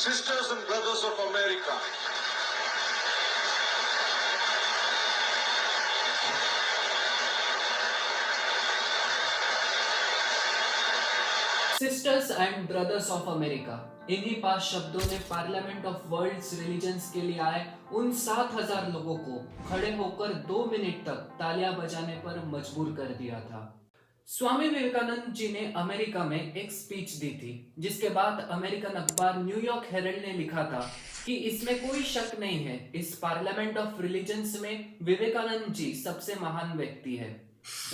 Sisters and brothers of America, sisters and brothers of America, इन्हीं 5 शब्दों ने parliament of world's religions के लिए आए उन 7,000 लोगों को खड़े होकर 2 मिनट तक तालियां बजाने पर मजबूर कर दिया था। स्वामी विवेकानंद जी ने अमेरिका में एक स्पीच दी थी, जिसके बाद अमेरिकन अखबार न्यूयॉर्क हेरल्ड ने लिखा था कि इसमें कोई शक नहीं है, इस पार्लियामेंट ऑफ रिलीजन्स में विवेकानंद जी सबसे महान व्यक्ति है।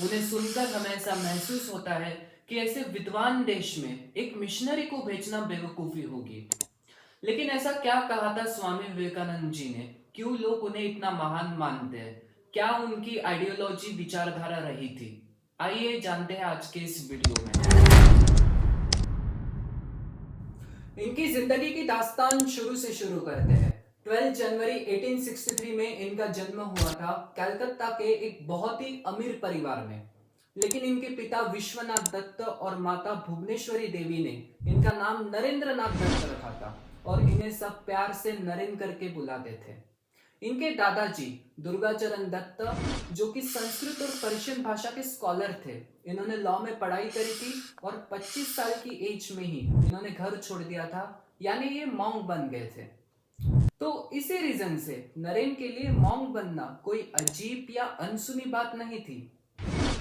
उन्हें सुनकर हमें ऐसा महसूस होता है कि ऐसे विद्वान देश में एक मिशनरी को भेजना बेवकूफी होगी। लेकिन ऐसा क्या कहा था स्वामी विवेकानंद जी ने? क्यों लोग उन्हें इतना महान मानते हैं? क्या उनकी आइडियोलॉजी विचारधारा रही थी? आइए जानते हैं आज के इस वीडियो में। इनकी जिंदगी की दास्तान शुरू से शुरू करते हैं। 12 जनवरी 1863 में इनका जन्म हुआ था कलकत्ता के एक बहुत ही अमीर परिवार में। लेकिन इनके पिता विश्वनाथ दत्त और माता भुवनेश्वरी देवी ने इनका नाम नरेंद्र नाथ दत्त रखा था और इन्हें सब प्यार से नरेन करके बुलाते थे। इनके दादाजी दुर्गाचरण दत्त, जो कि संस्कृत और पर्शियन भाषा के स्कॉलर थे, इन्होंने लॉ में पढ़ाई करी थी और 25 साल की एज में ही इन्होंने घर छोड़ दिया था, यानी ये मॉन्क बन गए थे। तो इसी रीजन से नरेन के लिए मॉन्क बनना कोई अजीब या अनसुनी बात नहीं थी।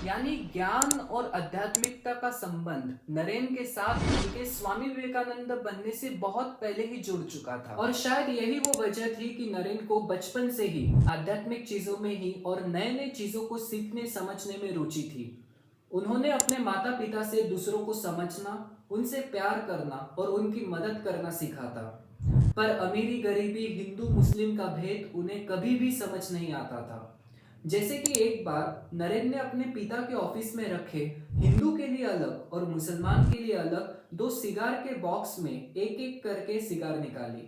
यानी ज्ञान और आध्यात्मिकता का संबंध नरेन के साथ उनके स्वामी विवेकानंद बनने से बहुत पहले ही जुड़ चुका था। और शायद यही वो वजह थी कि नरेन को बचपन से ही आध्यात्मिक चीजों में ही और नए नए चीजों को सीखने समझने में रुचि थी। उन्होंने अपने माता पिता से दूसरों को समझना, उनसे प्यार करना और उनकी मदद करना सीखा था। पर अमीरी गरीबी हिंदू मुस्लिम का भेद उन्हें कभी भी समझ नहीं आता था। जैसे कि एक बार नरेन ने अपने पिता के ऑफिस में रखे हिंदू के लिए अलग और मुसलमान के लिए अलग 2 सिगार के बॉक्स में एक एक करके सिगार निकाली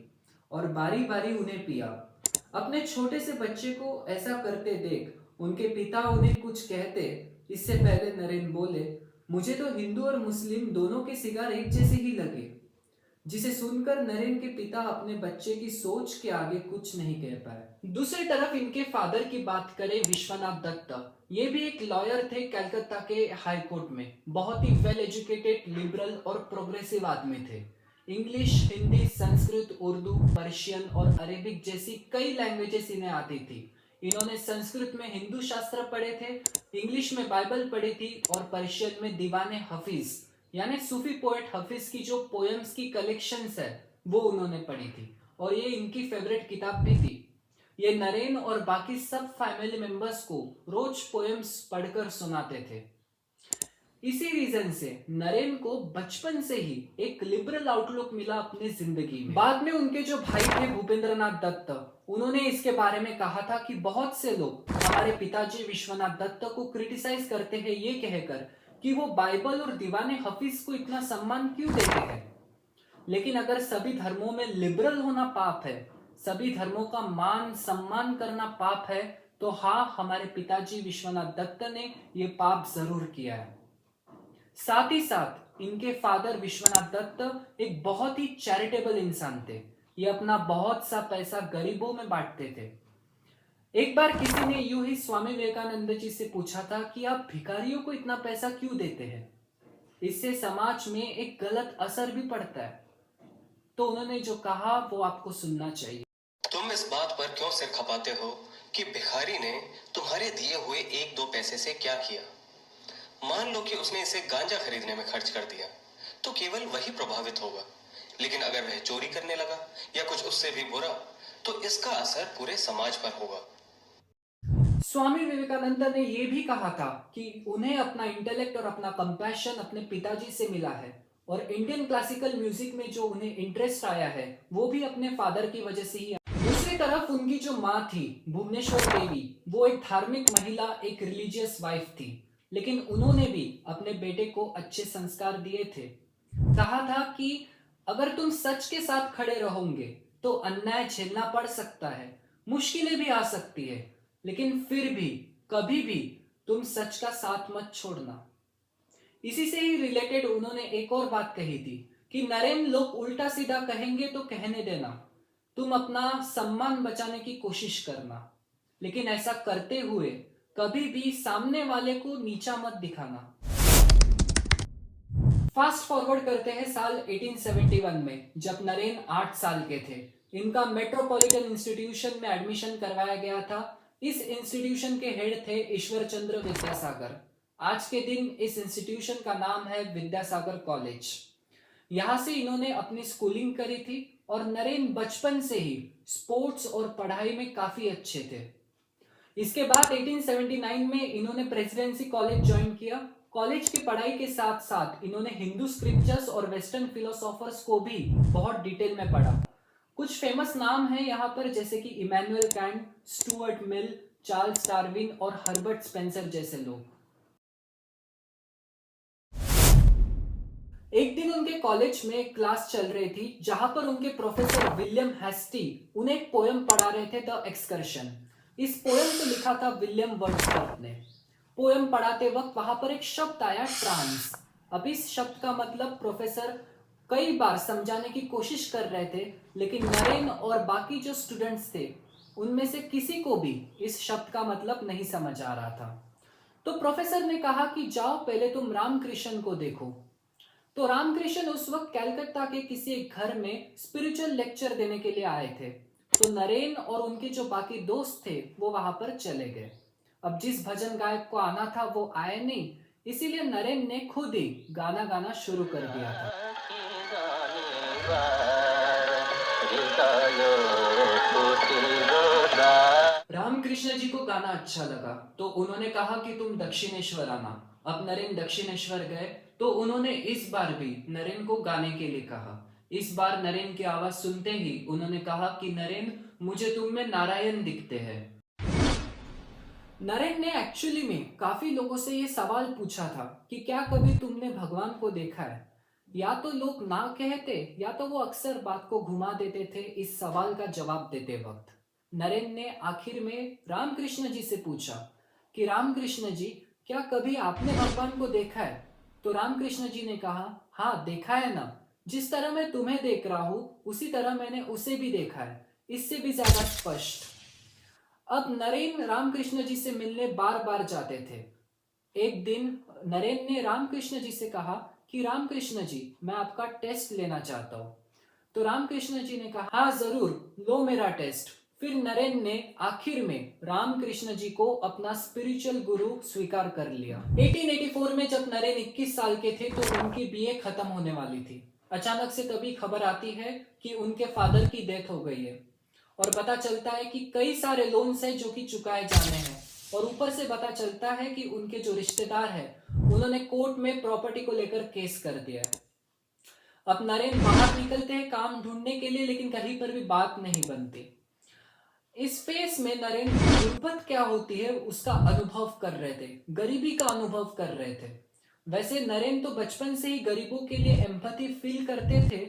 और बारी बारी उन्हें पिया। अपने छोटे से बच्चे को ऐसा करते देख उनके पिता उन्हें कुछ कहते इससे पहले नरेन बोले, मुझे तो हिंदू और मुस्लिम दोनों के सिगार एक जैसे ही लगे। जिसे सुनकर नरेन के पिता अपने बच्चे की सोच के आगे कुछ नहीं कह पाए। दूसरी तरफ इनके फादर की बात करें, विश्वनाथ दत्त, ये भी एक लॉयर थे कलकत्ता के हाई कोर्ट में। बहुत ही वेल एजुकेटेड, लिबरल और प्रोग्रेसिव आदमी थे। इंग्लिश, हिंदी, संस्कृत, उर्दू, पर्शियन और अरेबिक जैसी कई लैंग्वेजेस इन्हें आती थी। इन्होंने संस्कृत में हिंदू शास्त्र पढ़े थे, इंग्लिश में बाइबल पढ़ी थी और पर्शियन में दीवाने हफीज यानी सूफी पोएट हफीज की जो पोएम्स की कलेक्शंस है वो उन्होंने पढ़ी थी और ये इनकी फेवरेट किताब भी थी। ये नरेन और बाकी सब फैमिली मेंबर्स को रोज पोएम्स पढ़कर सुनाते थे। इसी रीजन से नरेन को बचपन से ही एक लिबरल आउटलुक मिला अपनी जिंदगी में। बाद में उनके जो भाई थे भूपेंद्रनाथ दत्त, उन्होंने इसके बारे में कहा था कि बहुत से लोग हमारे पिताजी विश्वनाथ दत्त को क्रिटिसाइज करते हैं ये कहकर कि वो बाइबल और दीवाने हफीज को इतना सम्मान क्यों देते हैं। लेकिन अगर सभी धर्मों में लिबरल होना पाप है, सभी धर्मों का मान सम्मान करना पाप है, तो हाँ, हमारे पिताजी विश्वनाथ दत्त ने ये पाप जरूर किया है। साथ ही साथ इनके फादर विश्वनाथ दत्त एक बहुत ही चैरिटेबल इंसान थे। ये अपना बहुत सा पैसा गरीबों में बांटते थे। एक बार किसी ने यूं ही स्वामी विवेकानंद जी से पूछा था कि आप भिखारियों को इतना पैसा क्यों देते हैं, इससे समाज में एक गलत असर भी पड़ता है। तो उन्होंने जो कहा वो आपको सुनना चाहिए। तुम इस बात पर क्यों सिर खपाते हो कि भिखारी ने तुम्हारे दिए हुए 1-2 पैसे से क्या किया। मान लो कि उसने इसे गांजा खरीदने में खर्च कर दिया तो केवल वही प्रभावित होगा, लेकिन अगर वह चोरी करने लगा या कुछ उससे भी बुरा तो इसका असर पूरे समाज पर होगा। स्वामी विवेकानंद ने यह भी कहा था कि उन्हें अपना इंटेलेक्ट और अपना कंपैशन अपने पिताजी से मिला है और इंडियन क्लासिकल म्यूजिक में जो उन्हें इंटरेस्ट आया है वो भी अपने फादर की वजह से ही। दूसरी तरफ उनकी जो माँ थी भुवनेश्वर देवी, वो एक धार्मिक महिला, एक रिलीजियस वाइफ थी, लेकिन उन्होंने भी अपने बेटे को अच्छे संस्कार दिए थे। कहा था कि अगर तुम सच के साथ खड़े रहोगे तो अन्याय झेलना पड़ सकता है, मुश्किलें भी आ सकती है, लेकिन फिर भी कभी भी तुम सच का साथ मत छोड़ना। इसी से ही रिलेटेड उन्होंने एक और बात कही थी कि नरेन, लोग उल्टा सीधा कहेंगे तो कहने देना, तुम अपना सम्मान बचाने की कोशिश करना, लेकिन ऐसा करते हुए कभी भी सामने वाले को नीचा मत दिखाना। फास्ट फॉरवर्ड करते हैं साल 1871 में, जब नरेन 8 साल के थे। इनका मेट्रोपॉलिटन इंस्टीट्यूशन में एडमिशन करवाया गया था। इस इंस्टीट्यूशन के हेड थे ईश्वर चंद्र विद्यासागर। आज के दिन इस इंस्टीट्यूशन का नाम है विद्यासागर कॉलेज। यहाँ से इन्होंने अपनी स्कूलिंग करी थी और नरेन बचपन से ही स्पोर्ट्स और पढ़ाई में काफी अच्छे थे। इसके बाद 1879 में इन्होंने प्रेसिडेंसी कॉलेज ज्वाइन किया। कॉलेज की पढ़ाई के साथ साथ इन्होंने हिंदू स्क्रिप्चर्स और वेस्टर्न फिलोसोफर्स को भी बहुत डिटेल में पढ़ा। कुछ फेमस नाम हैं यहाँ पर, जैसे कि Immanuel Kant, Stuart Mill, Charles Darwin और हर्बर्ट स्पेंसर जैसे लोग। एक दिन उनके कॉलेज में एक क्लास चल रही थी, जहां पर उनके प्रोफेसर विलियम हेस्टी उन्हें एक पोयम पढ़ा रहे थे, द एक्सकर्शन। इस पोयम को लिखा था विलियम वर्ड्सवर्थ ने। पोयम पढ़ाते वक्त वहां पर एक शब्द आया, ट्रांस। अब इस शब्द का मतलब प्रोफेसर कई बार समझाने की कोशिश कर रहे थे, लेकिन नरेन और बाकी जो स्टूडेंट्स थे उनमें से किसी को भी इस शब्द का मतलब नहीं समझ आ रहा था। तो प्रोफेसर ने कहा कि जाओ पहले तुम रामकृष्ण को देखो। तो रामकृष्ण उस वक्त कलकत्ता के किसी एक घर में स्पिरिचुअल लेक्चर देने के लिए आए थे। तो नरेन और उनके जो बाकी दोस्त थे वो वहां पर चले गए। अब जिस भजन गायक को आना था वो आए नहीं, इसीलिए नरेन ने खुद ही गाना गाना शुरू कर दिया था। रामकृष्ण जी को गाना अच्छा लगा तो उन्होंने कहा कि तुम दक्षिणेश्वर आना। अब नरेन दक्षिणेश्वर गए तो उन्होंने इस बार भी नरेन को गाने के लिए कहा। इस बार नरेन की आवाज सुनते ही उन्होंने कहा कि नरेन, मुझे तुम में नारायण दिखते हैं। नरेन ने एक्चुअली में काफी लोगों से ये सवाल पूछा था कि क्या कभी तुमने भगवान को देखा है। या तो लोग ना कहते या तो वो अक्सर बात को घुमा देते थे इस सवाल का जवाब देते वक्त। नरेन ने आखिर में रामकृष्ण जी से पूछा कि रामकृष्ण जी, क्या कभी आपने भगवान को देखा है। तो रामकृष्ण जी ने कहा, हाँ देखा है ना, जिस तरह मैं तुम्हें देख रहा हूं उसी तरह मैंने उसे भी देखा है, इससे भी ज्यादा स्पष्ट। अब नरेन रामकृष्ण जी से मिलने बार बार जाते थे। एक दिन नरेन ने रामकृष्ण जी से कहा कि रामकृष्ण जी, मैं आपका टेस्ट लेना चाहता हूं। तो रामकृष्ण जी ने कहा, हाँ जरूर, लो मेरा टेस्ट। फिर नरेन ने आखिर में रामकृष्ण जी को अपना स्पिरिचुअल गुरु स्वीकार कर लिया। 1884 में जब नरेन 21 साल के थे तो उनकी बीए खत्म होने वाली थी। अचानक से तभी खबर आती है कि उनके फादर की डेथ हो गई है और पता चलता है कि कई सारे लोन्स हैं जो कि चुकाए जाने हैं, और ऊपर से पता चलता है कि उनके जो रिश्तेदार हैं उन्होंने कोर्ट में प्रॉपर्टी को लेकर केस कर दिया है। अब नरेन बाहर निकलते हैं काम ढूंढने के लिए, लेकिन कहीं पर भी बात नहीं बनती। इस फेस में नरेन गुर्बत क्या होती है उसका अनुभव कर रहे थे, गरीबी का अनुभव कर रहे थे। वैसे नरेन तो बचपन से ही गरीबों के लिए एम्पैथी फील करते थे,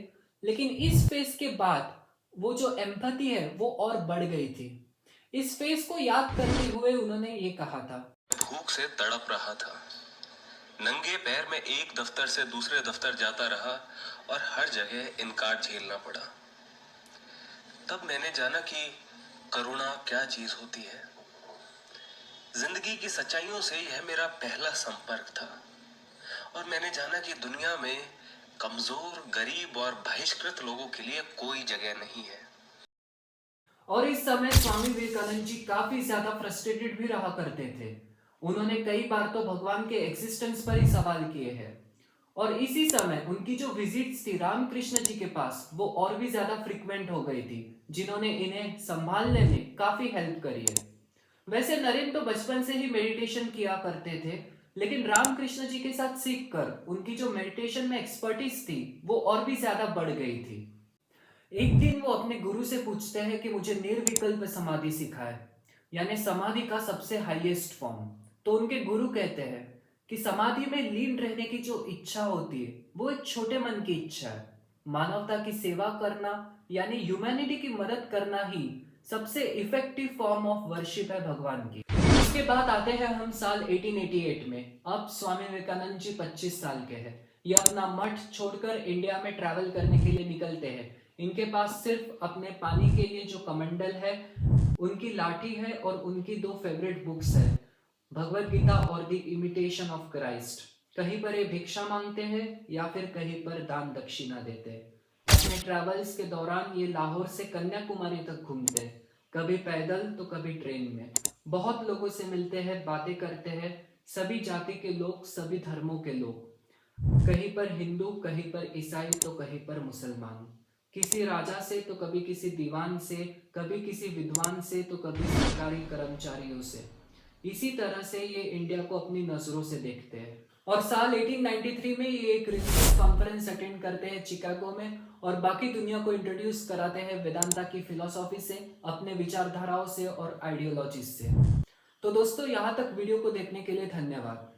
लेकिन इस फेस के बाद वो जो एम्पैथी है वो और बढ़ गई थी। इस फेस को याद करते हुए उन्होंने ये कहा था, भूख से तड़प रहा था, नंगे पैर में एक दफ्तर से दूसरे दफ्तर जाता रहा और हर जगह इनकार झेलना पड़ा। तब मैंने जाना कि करुणा क्या चीज होती है। जिंदगी की सच्चाइयों से यह मेरा पहला संपर्क था और मैंने जाना कि दुनिया में कमजोर, गरीब और बहिष्कृत लोगों के लिए कोई जगह नहीं है। और इस समय स्वामी विवेकानंद जी काफी ज्यादा फ्रस्ट्रेटेड भी रहा करते थे। उन्होंने कई बार तो भगवान के एग्जिस्टेंस पर ही सवाल किए हैं, और इसी समय उनकी जो विजिट्स थी रामकृष्ण जी के पास वो और भी ज्यादा फ्रीक्वेंट हो गई थी, जिन्होंने इन्हें संभालने में काफी हेल्प करी है। वैसे नरेन तो बचपन से ही मेडिटेशन किया करते थे, लेकिन रामकृष्ण जी के साथ सीखकर उनकी जो मेडिटेशन में एक्सपर्टीज थी वो और भी ज्यादा बढ़ गई थी। एक दिन वो अपने गुरु से पूछते हैं कि मुझे निर्विकल्प समाधि सिखाए, यानी समाधि का सबसे हाईएस्ट फॉर्म। तो उनके गुरु कहते हैं कि समाधि में लीन रहने की जो इच्छा होती है वो एक छोटे मन की इच्छा है। मानवता की सेवा करना यानी ह्यूमैनिटी की मदद करना ही सबसे इफेक्टिव फॉर्म ऑफ वर्शिप है भगवान की। इसके बाद आते हैं हम साल 1888 में। अब स्वामी विवेकानंद जी 25 साल के हैं। ये अपना मठ छोड़कर इंडिया में ट्रैवल करने के लिए निकलते हैं। इनके पास सिर्फ अपने पानी के लिए जो कमंडल है, उनकी लाठी है और उनकी 2 फेवरेट बुक्स है, भगवत गीता और द इमिटेशन ऑफ क्राइस्ट। कहीं पर ये भिक्षा मांगते हैं या फिर कहीं पर दान दक्षिणा देते हैं। अपने ट्रैवल्स के दौरान ये लाहौर से कन्याकुमारी तक घूमते हैं, कभी पैदल तो कभी ट्रेन में। बहुत लोगों से मिलते हैं, बातें करते हैं, सभी जाति के लोग, सभी धर्मों के लोग, कहीं पर हिंदू, कहीं पर ईसाई तो कहीं पर मुसलमान, किसी राजा से तो कभी किसी दीवान से, कभी किसी विद्वान से तो कभी सरकारी कर्मचारियों से। इसी तरह से ये इंडिया को अपनी नजरों से देखते हैं। और साल 1893 में ये एक रिलीजियस कॉन्फ्रेंस अटेंड करते हैं चिकागो में और बाकी दुनिया को इंट्रोड्यूस कराते हैं वेदांता की फिलॉसफी से, अपने विचारधाराओं से और आइडियोलॉजीज से। तो दोस्तों, यहाँ तक वीडियो को देखने के लिए धन्यवाद।